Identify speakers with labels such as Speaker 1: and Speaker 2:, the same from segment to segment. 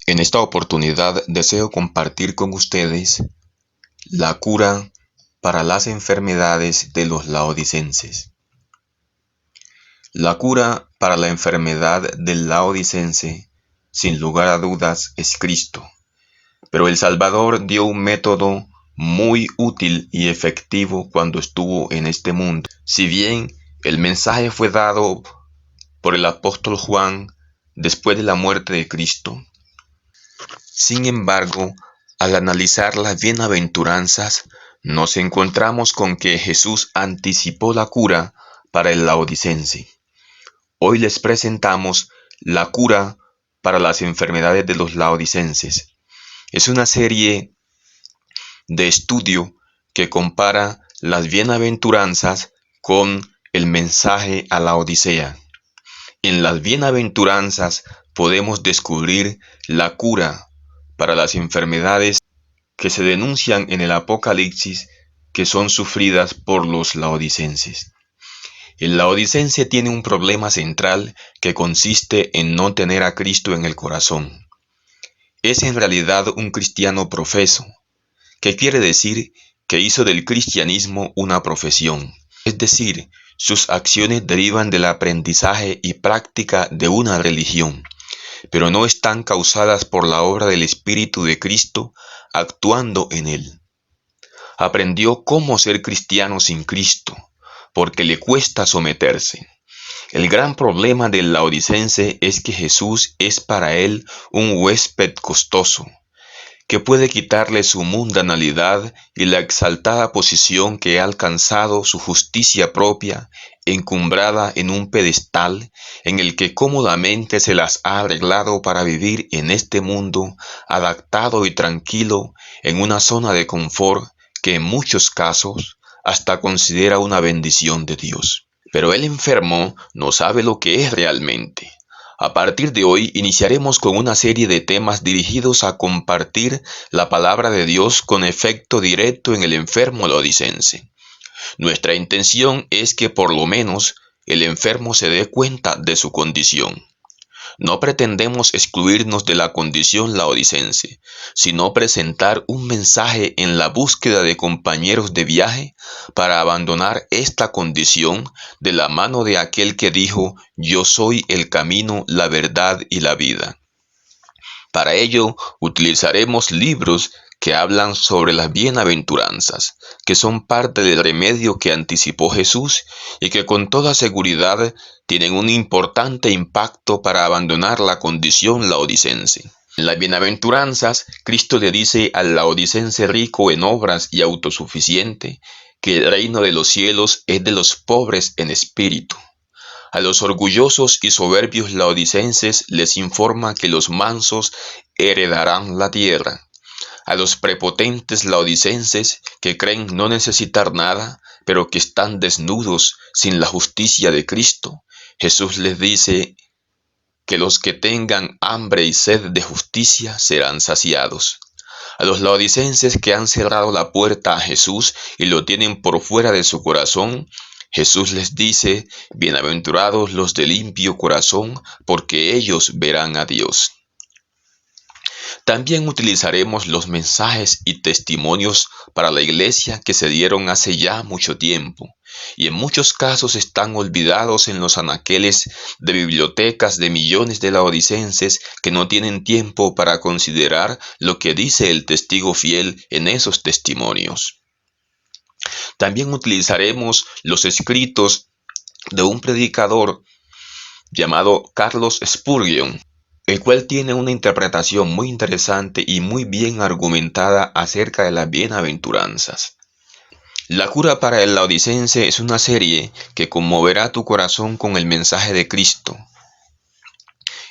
Speaker 1: En esta oportunidad deseo compartir con ustedes la cura para las enfermedades de los laodicenses. La cura para la enfermedad del laodicense, sin lugar a dudas, es Cristo. Pero el Salvador dio un método muy útil y efectivo cuando estuvo en este mundo. Si bien el mensaje fue dado por el apóstol Juan después de la muerte de Cristo, sin embargo, al analizar las bienaventuranzas, nos encontramos con que Jesús anticipó la cura para el laodicense. Hoy les presentamos la cura para las enfermedades de los laodicenses. Es una serie de estudio que compara las bienaventuranzas con el mensaje a la Odisea. En las bienaventuranzas podemos descubrir la cura para las enfermedades que se denuncian en el Apocalipsis que son sufridas por los laodicenses. El laodicense tiene un problema central que consiste en no tener a Cristo en el corazón. Es en realidad un cristiano profeso, que quiere decir que hizo del cristianismo una profesión, es decir, sus acciones derivan del aprendizaje y práctica de una religión, pero no están causadas por la obra del Espíritu de Cristo actuando en él. Aprendió cómo ser cristiano sin Cristo, porque le cuesta someterse. El gran problema del laodicense es que Jesús es para él un huésped costoso, que puede quitarle su mundanalidad y la exaltada posición que ha alcanzado su justicia propia, encumbrada en un pedestal en el que cómodamente se las ha arreglado para vivir en este mundo, adaptado y tranquilo en una zona de confort que en muchos casos hasta considera una bendición de Dios. Pero el enfermo no sabe lo que es realmente. A partir de hoy iniciaremos con una serie de temas dirigidos a compartir la palabra de Dios con efecto directo en el enfermo laodicense. Nuestra intención es que por lo menos el enfermo se dé cuenta de su condición. No pretendemos excluirnos de la condición laodicense, sino presentar un mensaje en la búsqueda de compañeros de viaje para abandonar esta condición de la mano de aquel que dijo: «Yo soy el camino, la verdad y la vida». Para ello, utilizaremos libros que hablan sobre las bienaventuranzas, que son parte del remedio que anticipó Jesús y que con toda seguridad tienen un importante impacto para abandonar la condición laodicense. En las bienaventuranzas, Cristo le dice al laodicense rico en obras y autosuficiente que el reino de los cielos es de los pobres en espíritu. A los orgullosos y soberbios laodicenses les informa que los mansos heredarán la tierra. A los prepotentes laodicenses que creen no necesitar nada, pero que están desnudos sin la justicia de Cristo, Jesús les dice que los que tengan hambre y sed de justicia serán saciados. A los laodicenses que han cerrado la puerta a Jesús y lo tienen por fuera de su corazón, Jesús les dice: «Bienaventurados los de limpio corazón, porque ellos verán a Dios». También utilizaremos los mensajes y testimonios para la iglesia que se dieron hace ya mucho tiempo, y en muchos casos están olvidados en los anaqueles de bibliotecas de millones de laodicenses que no tienen tiempo para considerar lo que dice el testigo fiel en esos testimonios. También utilizaremos los escritos de un predicador llamado Carlos Spurgeon, el cual tiene una interpretación muy interesante y muy bien argumentada acerca de las bienaventuranzas. La cura para el laodicense es una serie que conmoverá tu corazón con el mensaje de Cristo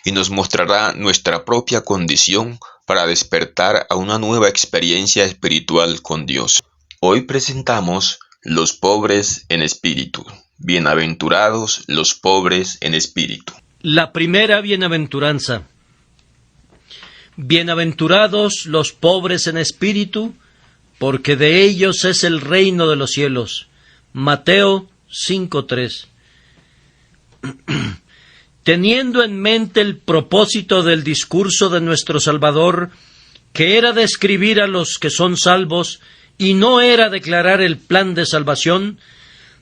Speaker 1: y nos mostrará nuestra propia condición para despertar a una nueva experiencia espiritual con Dios. Hoy presentamos los pobres en espíritu. Bienaventurados los pobres en espíritu.
Speaker 2: La primera bienaventuranza. Bienaventurados los pobres en espíritu, porque de ellos es el reino de los cielos. Mateo 5:3. teniendo en mente el propósito del discurso de nuestro Salvador, que era describir a los que son salvos y no era declarar el plan de salvación,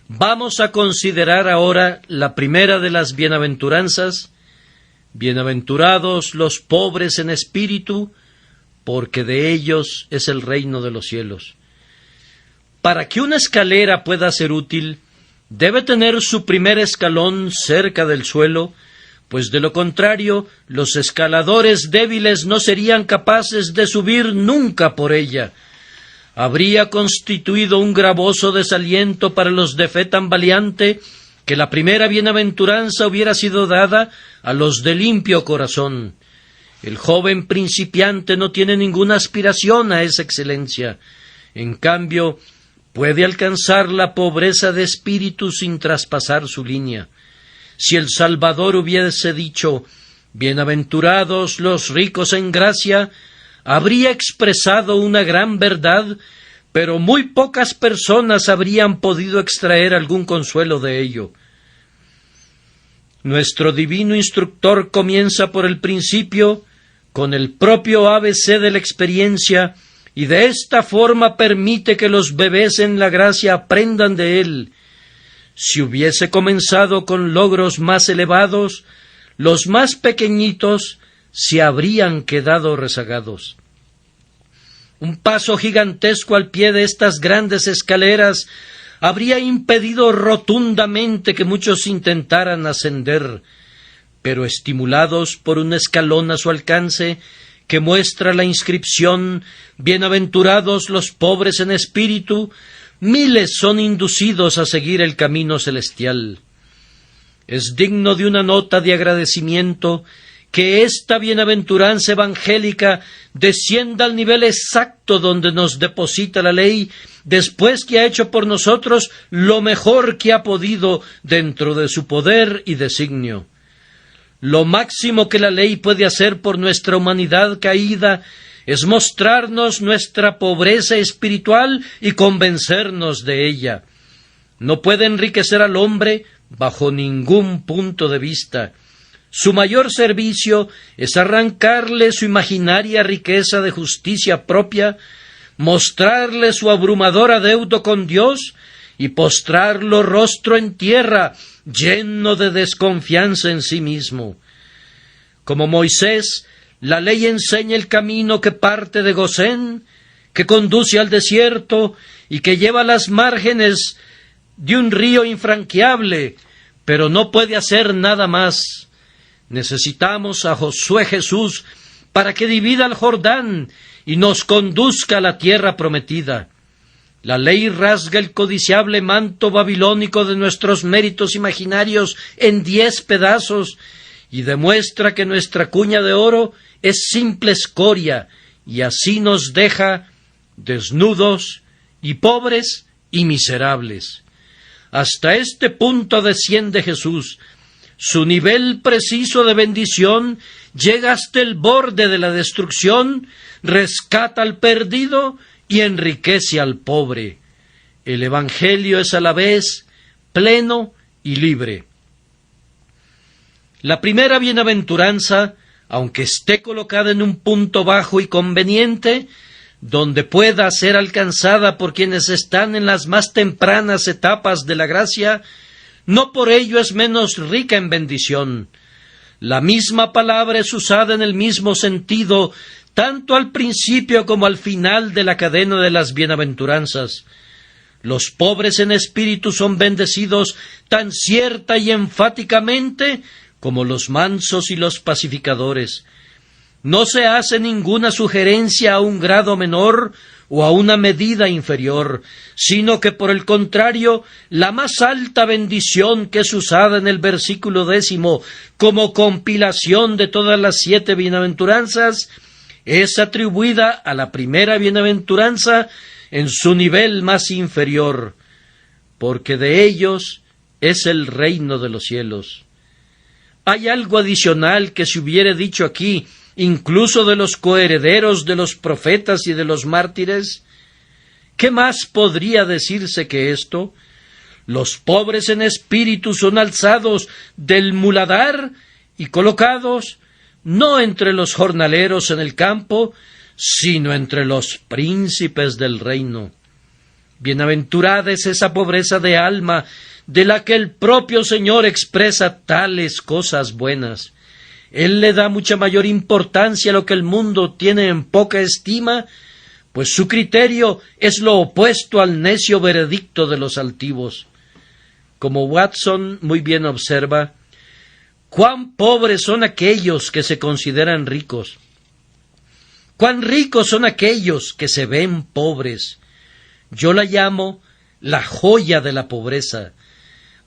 Speaker 2: vamos a considerar ahora la primera de las bienaventuranzas: bienaventurados los pobres en espíritu, porque de ellos es el reino de los cielos. Para que una escalera pueda ser útil, debe tener su primer escalón cerca del suelo, pues de lo contrario, los escaladores débiles no serían capaces de subir nunca por ella. Habría constituido un gravoso desaliento para los de fe tan valiente que la primera bienaventuranza hubiera sido dada a los de limpio corazón. El joven principiante no tiene ninguna aspiración a esa excelencia. En cambio, puede alcanzar la pobreza de espíritu sin traspasar su línea. Si el Salvador hubiese dicho: bienaventurados los ricos en gracia, habría expresado una gran verdad, pero muy pocas personas habrían podido extraer algún consuelo de ello. Nuestro divino instructor comienza por el principio, con el propio ABC de la experiencia, y de esta forma permite que los bebés en la gracia aprendan de él. Si hubiese comenzado con logros más elevados, los más pequeñitos se habrían quedado rezagados. Un paso gigantesco al pie de estas grandes escaleras habría impedido rotundamente que muchos intentaran ascender, pero estimulados por un escalón a su alcance, que muestra la inscripción: bienaventurados los pobres en espíritu, miles son inducidos a seguir el camino celestial. Es digno de una nota de agradecimiento que esta bienaventuranza evangélica descienda al nivel exacto donde nos deposita la ley, después que ha hecho por nosotros lo mejor que ha podido dentro de su poder y designio. Lo máximo que la ley puede hacer por nuestra humanidad caída es mostrarnos nuestra pobreza espiritual y convencernos de ella. No puede enriquecer al hombre bajo ningún punto de vista. Su mayor servicio es arrancarle su imaginaria riqueza de justicia propia, mostrarle su abrumador deuda con Dios y postrarlo rostro en tierra, lleno de desconfianza en sí mismo. Como Moisés, la ley enseña el camino que parte de Gosén, que conduce al desierto y que lleva a las márgenes de un río infranqueable, pero no puede hacer nada más. Necesitamos a Josué Jesús para que divida el Jordán y nos conduzca a la tierra prometida. La ley rasga el codiciable manto babilónico de nuestros méritos imaginarios en 10 pedazos y demuestra que nuestra cuña de oro es simple escoria, y así nos deja desnudos y pobres y miserables. Hasta este punto desciende Jesús. Su nivel preciso de bendición llega hasta el borde de la destrucción, rescata al perdido y enriquece al pobre. El Evangelio es a la vez pleno y libre. La primera bienaventuranza, aunque esté colocada en un punto bajo y conveniente, donde pueda ser alcanzada por quienes están en las más tempranas etapas de la gracia, no por ello es menos rica en bendición. La misma palabra es usada en el mismo sentido, tanto al principio como al final de la cadena de las bienaventuranzas. Los pobres en espíritu son bendecidos tan cierta y enfáticamente como los mansos y los pacificadores. No se hace ninguna sugerencia a un grado menor o a una medida inferior, sino que por el contrario, la más alta bendición que es usada en el versículo 10 como compilación de todas las 7 bienaventuranzas, es atribuida a la primera bienaventuranza en su nivel más inferior, porque de ellos es el reino de los cielos. Hay algo adicional que se hubiere dicho aquí, incluso de los coherederos de los profetas y de los mártires. ¿Qué más podría decirse que esto? Los pobres en espíritu son alzados del muladar y colocados no entre los jornaleros en el campo, sino entre los príncipes del reino. Bienaventurada es esa pobreza de alma de la que el propio Señor expresa tales cosas buenas. Él le da mucha mayor importancia a lo que el mundo tiene en poca estima, pues su criterio es lo opuesto al necio veredicto de los altivos. Como Watson muy bien observa, cuán pobres son aquellos que se consideran ricos. Cuán ricos son aquellos que se ven pobres. Yo la llamo la joya de la pobreza.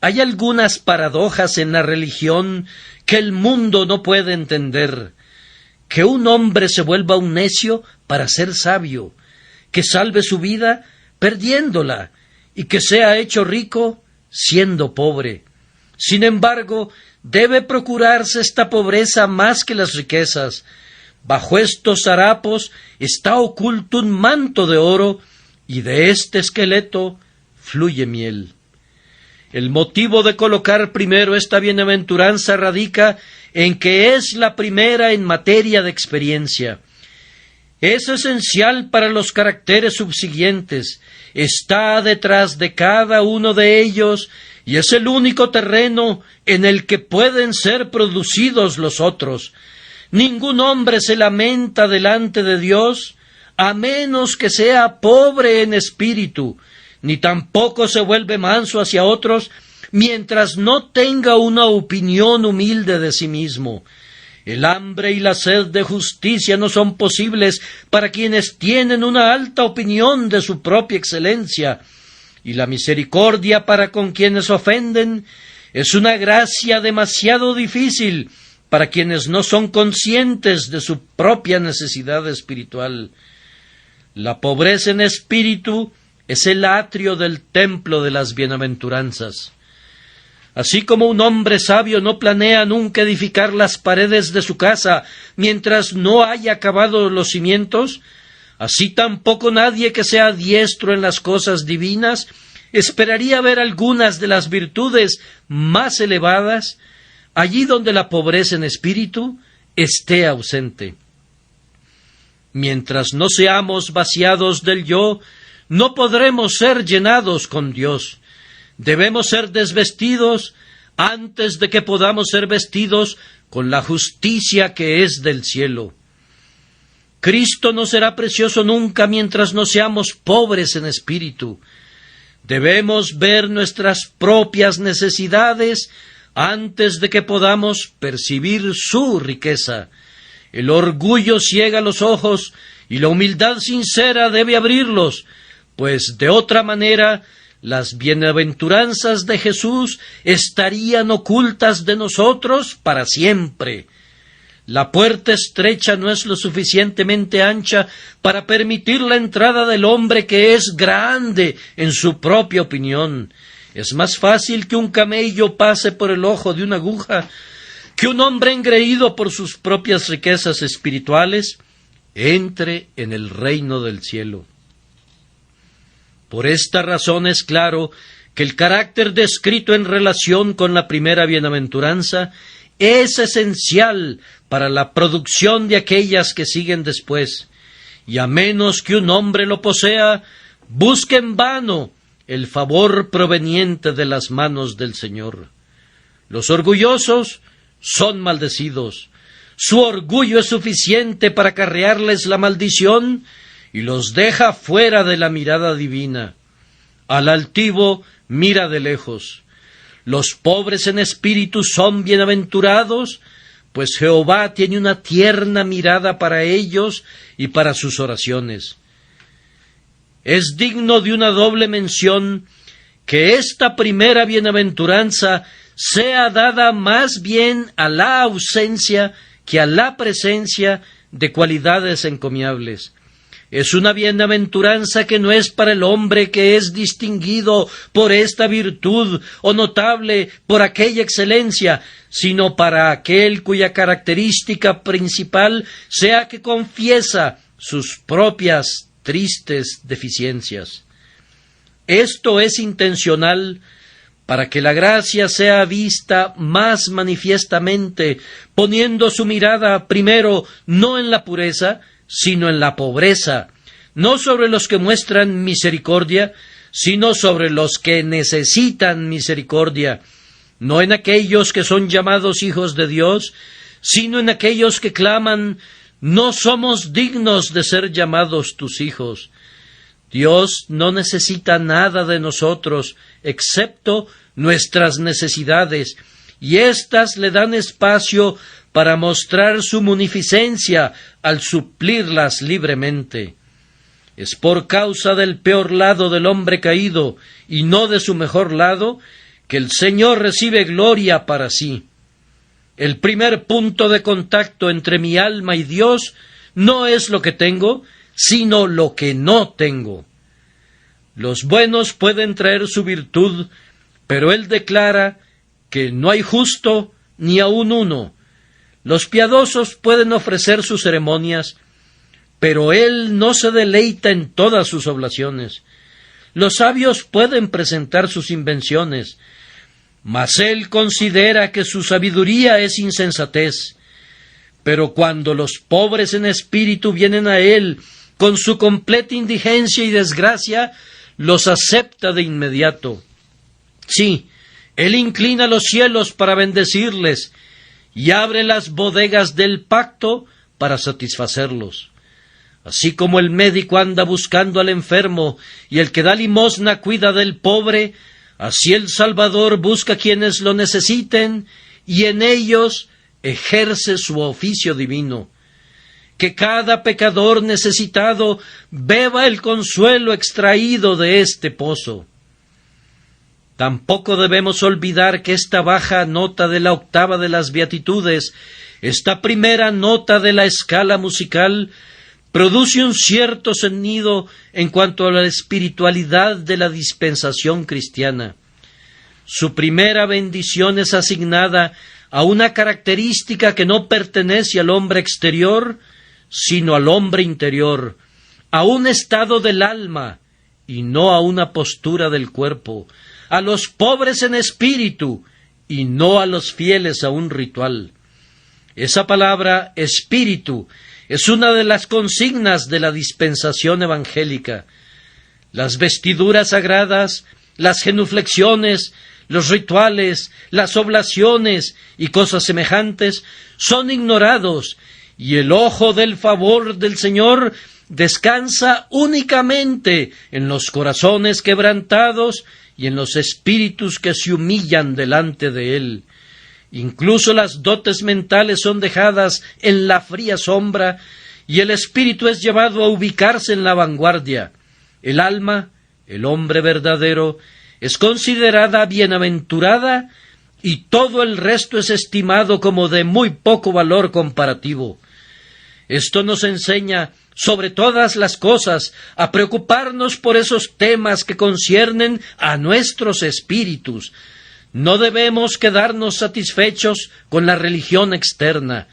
Speaker 2: Hay algunas paradojas en la religión que el mundo no puede entender. Que un hombre se vuelva un necio para ser sabio, que salve su vida perdiéndola, y que sea hecho rico siendo pobre. Sin embargo, debe procurarse esta pobreza más que las riquezas. Bajo estos harapos está oculto un manto de oro, y de este esqueleto fluye miel. El motivo de colocar primero esta bienaventuranza radica en que es la primera en materia de experiencia. Es esencial para los caracteres subsiguientes, está detrás de cada uno de ellos y es el único terreno en el que pueden ser producidos los otros. Ningún hombre se lamenta delante de Dios a menos que sea pobre en espíritu, ni tampoco se vuelve manso hacia otros mientras no tenga una opinión humilde de sí mismo. El hambre y la sed de justicia no son posibles para quienes tienen una alta opinión de su propia excelencia, y la misericordia para con quienes ofenden es una gracia demasiado difícil para quienes no son conscientes de su propia necesidad espiritual. La pobreza en espíritu es el atrio del templo de las bienaventuranzas. Así como un hombre sabio no planea nunca edificar las paredes de su casa mientras no haya acabado los cimientos, así tampoco nadie que sea diestro en las cosas divinas esperaría ver algunas de las virtudes más elevadas allí donde la pobreza en espíritu esté ausente. Mientras no seamos vaciados del yo, no podremos ser llenados con Dios. Debemos ser desvestidos antes de que podamos ser vestidos con la justicia que es del cielo. Cristo no será precioso nunca mientras no seamos pobres en espíritu. Debemos ver nuestras propias necesidades antes de que podamos percibir su riqueza. El orgullo ciega los ojos y la humildad sincera debe abrirlos, pues de otra manera las bienaventuranzas de Jesús estarían ocultas de nosotros para siempre. La puerta estrecha no es lo suficientemente ancha para permitir la entrada del hombre que es grande en su propia opinión. Es más fácil que un camello pase por el ojo de una aguja, que un hombre engreído por sus propias riquezas espirituales entre en el reino del cielo. Por esta razón es claro que el carácter descrito en relación con la primera bienaventuranza es esencial para la producción de aquellas que siguen después, y a menos que un hombre lo posea, busque en vano el favor proveniente de las manos del Señor. Los orgullosos son maldecidos. Su orgullo es suficiente para acarrearles la maldición y los deja fuera de la mirada divina. Al altivo mira de lejos. Los pobres en espíritu son bienaventurados, pues Jehová tiene una tierna mirada para ellos y para sus oraciones. Es digno de una doble mención que esta primera bienaventuranza sea dada más bien a la ausencia que a la presencia de cualidades encomiables. Es una bienaventuranza que no es para el hombre que es distinguido por esta virtud o notable por aquella excelencia, sino para aquel cuya característica principal sea que confiesa sus propias tristes deficiencias. Esto es intencional para que la gracia sea vista más manifiestamente, poniendo su mirada primero no en la pureza, sino en la pobreza, no sobre los que muestran misericordia, sino sobre los que necesitan misericordia, no en aquellos que son llamados hijos de Dios, sino en aquellos que claman: no somos dignos de ser llamados tus hijos. Dios no necesita nada de nosotros, excepto nuestras necesidades, y éstas le dan espacio para mostrar su munificencia al suplirlas libremente. Es por causa del peor lado del hombre caído, y no de su mejor lado, que el Señor recibe gloria para sí. El primer punto de contacto entre mi alma y Dios no es lo que tengo, sino lo que no tengo. Los buenos pueden traer su virtud, pero Él declara que no hay justo ni aun uno. Los piadosos pueden ofrecer sus ceremonias, pero Él no se deleita en todas sus oblaciones. Los sabios pueden presentar sus invenciones, mas Él considera que su sabiduría es insensatez. Pero cuando los pobres en espíritu vienen a Él con su completa indigencia y desgracia, los acepta de inmediato. Sí, Él inclina los cielos para bendecirles y abre las bodegas del pacto para satisfacerlos. Así como el médico anda buscando al enfermo y el que da limosna cuida del pobre, así el Salvador busca quienes lo necesiten y en ellos ejerce su oficio divino. Que cada pecador necesitado beba el consuelo extraído de este pozo. Tampoco debemos olvidar que esta baja nota de la octava de las beatitudes, esta primera nota de la escala musical, produce un cierto sonido en cuanto a la espiritualidad de la dispensación cristiana. Su primera bendición es asignada a una característica que no pertenece al hombre exterior, sino al hombre interior, a un estado del alma y no a una postura del cuerpo, a los pobres en espíritu y no a los fieles a un ritual. Esa palabra espíritu es una de las consignas de la dispensación evangélica. Las vestiduras sagradas, las genuflexiones, los rituales, las oblaciones y cosas semejantes son ignorados, y el ojo del favor del Señor descansa únicamente en los corazones quebrantados y en los espíritus que se humillan delante de Él. Incluso las dotes mentales son dejadas en la fría sombra y el espíritu es llevado a ubicarse en la vanguardia. El alma, el hombre verdadero, es considerada bienaventurada y todo el resto es estimado como de muy poco valor comparativo. Esto nos enseña, sobre todas las cosas, a preocuparnos por esos temas que conciernen a nuestros espíritus. No debemos quedarnos satisfechos con la religión externa.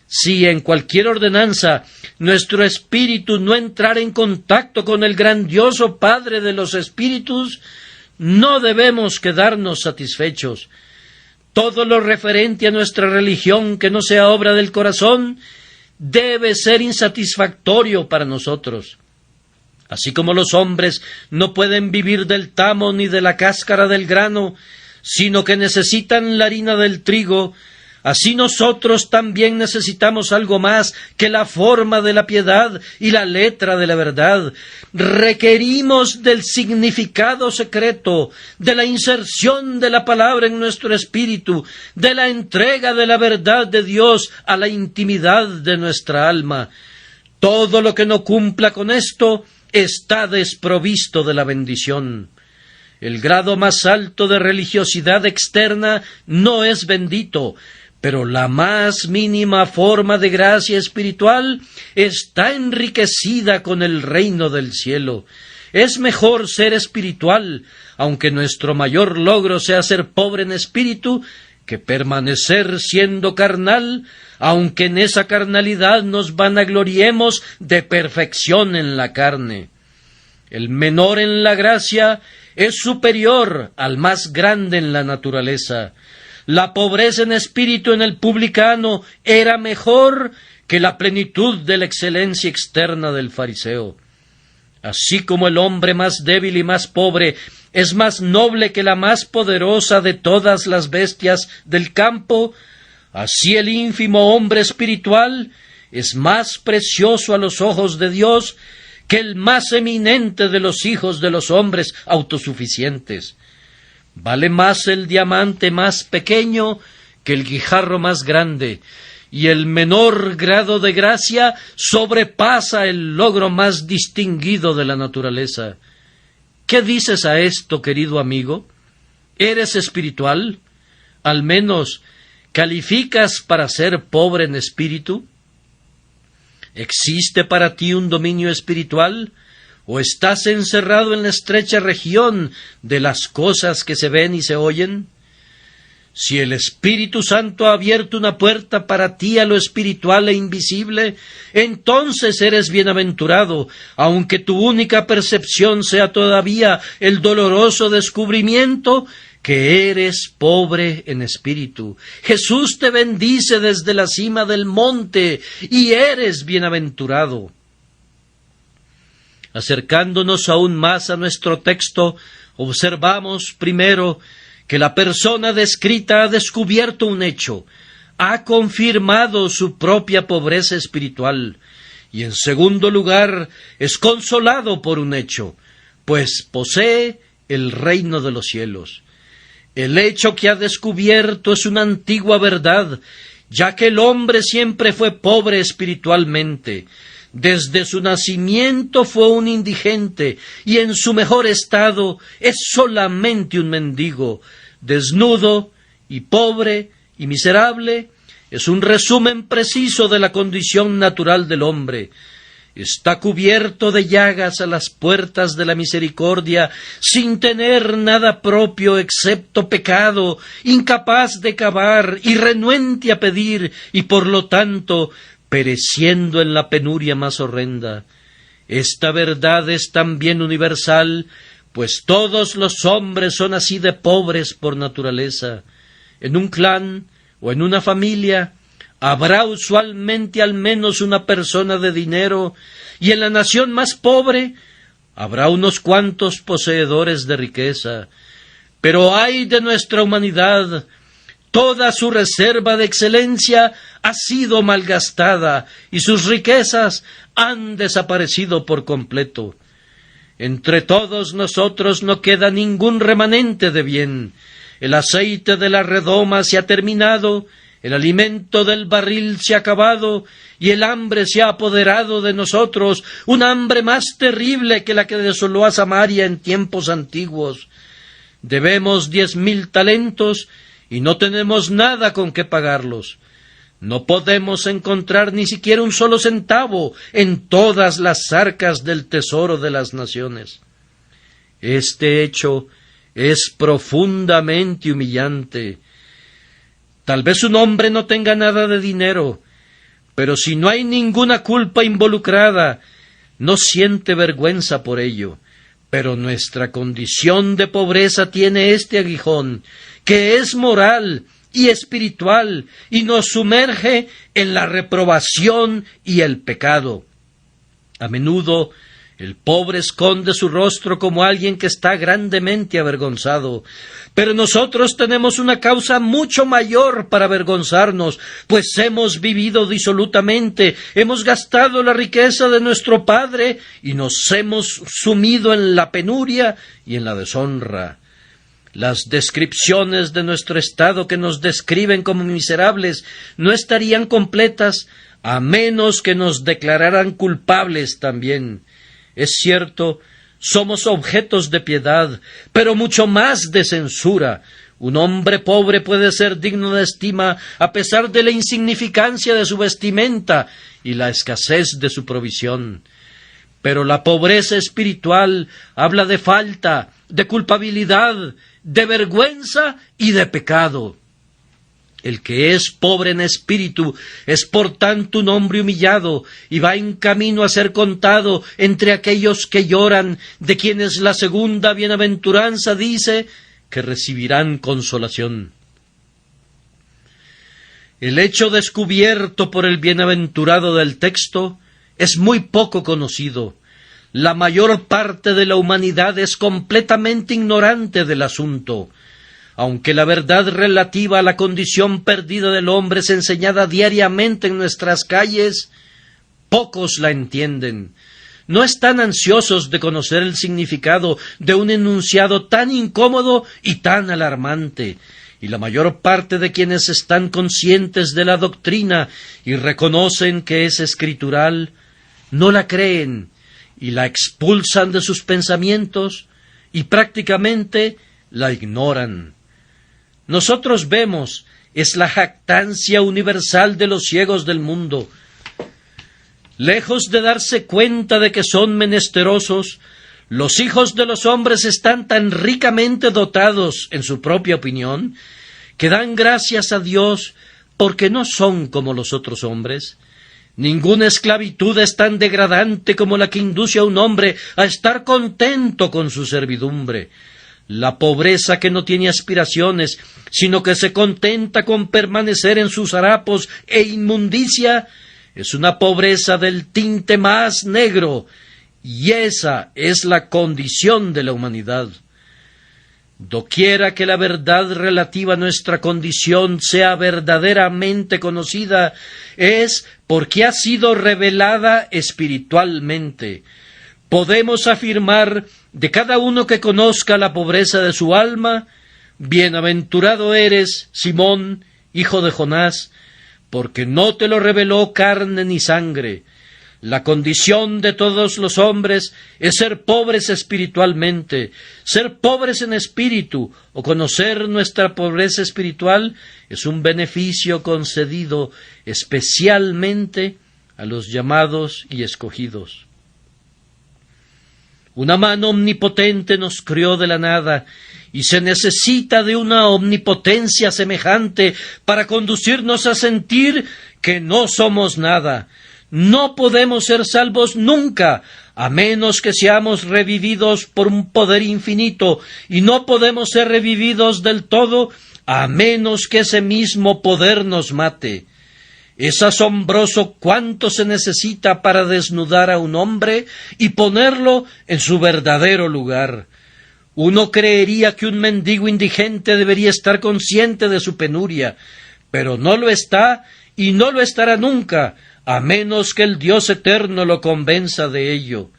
Speaker 2: Si en cualquier ordenanza nuestro espíritu no entrara en contacto con el grandioso Padre de los espíritus, no debemos quedarnos satisfechos. Todo lo referente a nuestra religión que no sea obra del corazón debe ser insatisfactorio para nosotros. Así como los hombres no pueden vivir del tamo ni de la cáscara del grano, sino que necesitan la harina del trigo, así nosotros también necesitamos algo más que la forma de la piedad y la letra de la verdad. Requerimos del significado secreto, de la inserción de la palabra en nuestro espíritu, de la entrega de la verdad de Dios a la intimidad de nuestra alma. Todo lo que no cumpla con esto está desprovisto de la bendición. El grado más alto de religiosidad externa no es bendito, pero la más mínima forma de gracia espiritual está enriquecida con el reino del cielo. Es mejor ser espiritual, aunque nuestro mayor logro sea ser pobre en espíritu, que permanecer siendo carnal, aunque en esa carnalidad nos vanagloriemos de perfección en la carne. El menor en la gracia es superior al más grande en la naturaleza. La pobreza en espíritu en el publicano era mejor que la plenitud de la excelencia externa del fariseo. Así como el hombre más débil y más pobre es más noble que la más poderosa de todas las bestias del campo, así el ínfimo hombre espiritual es más precioso a los ojos de Dios que el más eminente de los hijos de los hombres autosuficientes. Vale más el diamante más pequeño que el guijarro más grande, y el menor grado de gracia sobrepasa el logro más distinguido de la naturaleza. ¿Qué dices a esto, querido amigo? ¿Eres espiritual? ¿Al menos calificas para ser pobre en espíritu? ¿Existe para ti un dominio espiritual? ¿O estás encerrado en la estrecha región de las cosas que se ven y se oyen? Si el Espíritu Santo ha abierto una puerta para ti a lo espiritual e invisible, entonces eres bienaventurado, aunque tu única percepción sea todavía el doloroso descubrimiento que eres pobre en espíritu. Jesús te bendice desde la cima del monte y eres bienaventurado. Acercándonos aún más a nuestro texto, observamos primero que la persona descrita ha descubierto un hecho, ha confirmado su propia pobreza espiritual, y en segundo lugar es consolado por un hecho, pues posee el reino de los cielos. El hecho que ha descubierto es una antigua verdad, ya que el hombre siempre fue pobre espiritualmente. Desde su nacimiento fue un indigente, y en su mejor estado es solamente un mendigo. Desnudo y pobre y miserable es un resumen preciso de la condición natural del hombre. Está cubierto de llagas a las puertas de la misericordia, sin tener nada propio excepto pecado, incapaz de cavar y renuente a pedir, y por lo tanto pereciendo en la penuria más horrenda. Esta verdad es también universal, pues todos los hombres son así de pobres por naturaleza. En un clan o en una familia habrá usualmente al menos una persona de dinero, y en la nación más pobre habrá unos cuantos poseedores de riqueza. Pero ay de nuestra humanidad, toda su reserva de excelencia ha sido malgastada y sus riquezas han desaparecido por completo. Entre todos nosotros no queda ningún remanente de bien. El aceite de la redoma se ha terminado, el alimento del barril se ha acabado, y el hambre se ha apoderado de nosotros, un hambre más terrible que la que desoló a Samaria en tiempos antiguos. Debemos 10,000 talentos, y no tenemos nada con que pagarlos. No podemos encontrar ni siquiera un solo centavo en todas las arcas del tesoro de las naciones. Este hecho es profundamente humillante. Tal vez un hombre no tenga nada de dinero, pero si no hay ninguna culpa involucrada, no siente vergüenza por ello. Pero nuestra condición de pobreza tiene este aguijón, que es moral y espiritual, y nos sumerge en la reprobación y el pecado. A menudo el pobre esconde su rostro como alguien que está grandemente avergonzado, pero nosotros tenemos una causa mucho mayor para avergonzarnos, pues hemos vivido disolutamente, hemos gastado la riqueza de nuestro Padre y nos hemos sumido en la penuria y en la deshonra. Las descripciones de nuestro estado que nos describen como miserables no estarían completas a menos que nos declararan culpables también. Es cierto, somos objetos de piedad, pero mucho más de censura. Un hombre pobre puede ser digno de estima a pesar de la insignificancia de su vestimenta y la escasez de su provisión. Pero la pobreza espiritual habla de falta, de culpabilidad, de vergüenza y de pecado. El que es pobre en espíritu es por tanto un hombre humillado, y va en camino a ser contado entre aquellos que lloran, de quienes la segunda bienaventuranza dice que recibirán consolación. El hecho descubierto por el bienaventurado del texto es muy poco conocido. La mayor parte de la humanidad es completamente ignorante del asunto. Aunque la verdad relativa a la condición perdida del hombre es enseñada diariamente en nuestras calles, pocos la entienden. No están ansiosos de conocer el significado de un enunciado tan incómodo y tan alarmante, y la mayor parte de quienes están conscientes de la doctrina y reconocen que es escritural, no la creen y la expulsan de sus pensamientos y prácticamente la ignoran. Nosotros vemos, es la jactancia universal de los ciegos del mundo. Lejos de darse cuenta de que son menesterosos, los hijos de los hombres están tan ricamente dotados en su propia opinión, que dan gracias a Dios porque no son como los otros hombres. Ninguna esclavitud es tan degradante como la que induce a un hombre a estar contento con su servidumbre. La pobreza que no tiene aspiraciones, sino que se contenta con permanecer en sus harapos e inmundicia, es una pobreza del tinte más negro, y esa es la condición de la humanidad. Doquiera que la verdad relativa a nuestra condición sea verdaderamente conocida, es porque ha sido revelada espiritualmente. Podemos afirmar de cada uno que conozca la pobreza de su alma: bienaventurado eres, Simón, hijo de Jonás, porque no te lo reveló carne ni sangre. La condición de todos los hombres es ser pobres espiritualmente. Ser pobres en espíritu o conocer nuestra pobreza espiritual es un beneficio concedido especialmente a los llamados y escogidos. Una mano omnipotente nos crió de la nada, y se necesita de una omnipotencia semejante para conducirnos a sentir que no somos nada. No podemos ser salvos nunca, a menos que seamos revividos por un poder infinito, y no podemos ser revividos del todo, a menos que ese mismo poder nos mate. Es asombroso cuánto se necesita para desnudar a un hombre y ponerlo en su verdadero lugar. Uno creería que un mendigo indigente debería estar consciente de su penuria, pero no lo está y no lo estará nunca, a menos que el Dios eterno lo convenza de ello.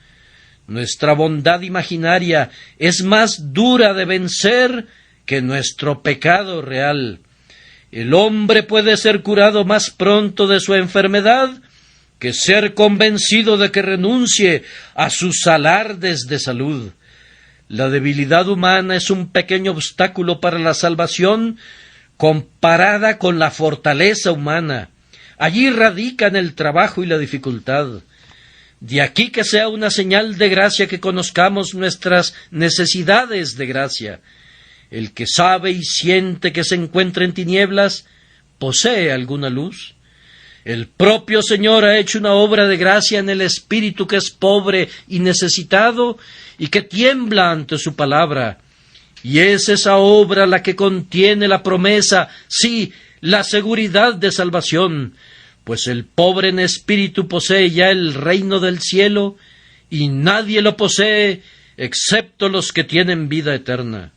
Speaker 2: Nuestra bondad imaginaria es más dura de vencer que nuestro pecado real. El hombre puede ser curado más pronto de su enfermedad que ser convencido de que renuncie a sus alardes de salud. La debilidad humana es un pequeño obstáculo para la salvación comparada con la fortaleza humana. Allí radican el trabajo y la dificultad. De aquí que sea una señal de gracia que conozcamos nuestras necesidades de gracia. El que sabe y siente que se encuentra en tinieblas, ¿posee alguna luz? El propio Señor ha hecho una obra de gracia en el espíritu que es pobre y necesitado y que tiembla ante su palabra. Y es esa obra la que contiene la promesa, sí, la seguridad de salvación, pues el pobre en espíritu posee ya el reino del cielo y nadie lo posee excepto los que tienen vida eterna.